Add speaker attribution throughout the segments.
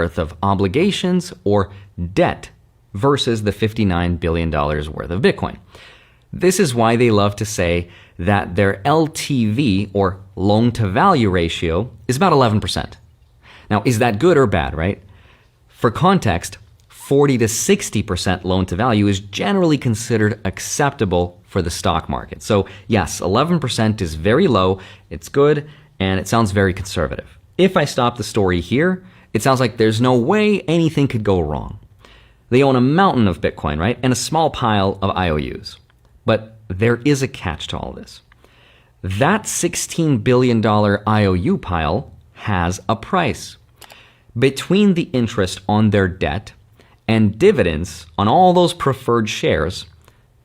Speaker 1: worth of obligations or debt versus the $59 billion worth of Bitcoin. This is why they love to say that their LTV, or loan to value ratio, is about 11%. Now, is that good or bad, right? For context, 40 to 60% loan to value is generally considered acceptable for the stock market. So yes, 11% is very low, it's good, and it sounds very conservative. If I stop the story here, it sounds like there's no way anything could go wrong. They own a mountain of Bitcoin, right? And a small pile of IOUs. But there is a catch to all this. That $16 billion IOU pile has a price. Between the interest on their debt and dividends on all those preferred shares,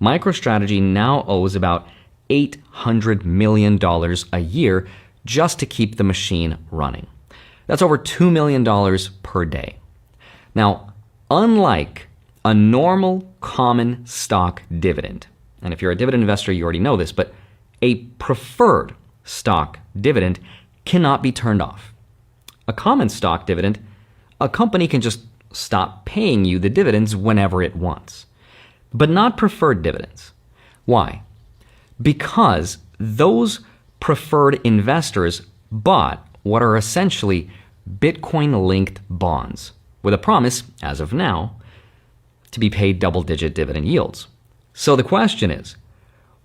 Speaker 1: MicroStrategy now owes about $800 million a year just to keep the machine running. That's over $2 million per day. Now, unlike a normal common stock dividend, and if you're a dividend investor, you already know this, but a preferred stock dividend cannot be turned off. A common stock dividend, a company can just stop paying you the dividends whenever it wants, but not preferred dividends. Why? Because those preferred investors bought what are essentially Bitcoin-linked bonds with a promise, as of now, to be paid double-digit dividend yields. So the question is,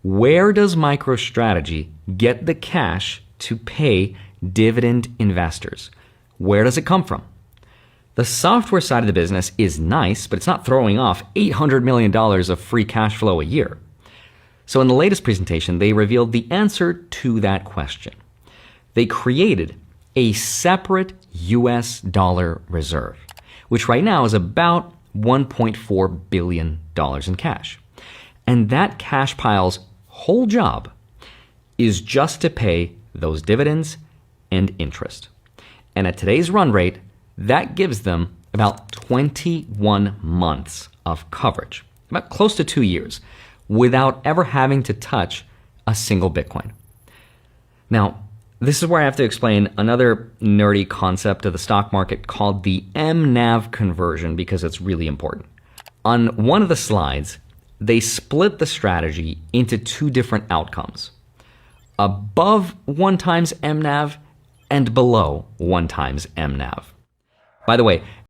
Speaker 1: where does MicroStrategy get the cash to pay dividend investors? Where does it come from? The software side of the business is nice, but it's not throwing off $800 million of free cash flow a year. So in the latest presentation, they revealed the answer to that question. They created a separate US dollar reserve, which right now is about $1.4 billion in cash. And that cash pile's whole job is just to pay those dividends and interest. And at today's run rate, that gives them about 21 months of coverage, about close to 2 years, without ever having to touch a single Bitcoin. Now, this is where I have to explain another nerdy concept of the stock market called the MNAV conversion, because it's really important. On one of the slides, they split the strategy into two different outcomes: above 1 times MNAV and below 1 times MNAV. By the way,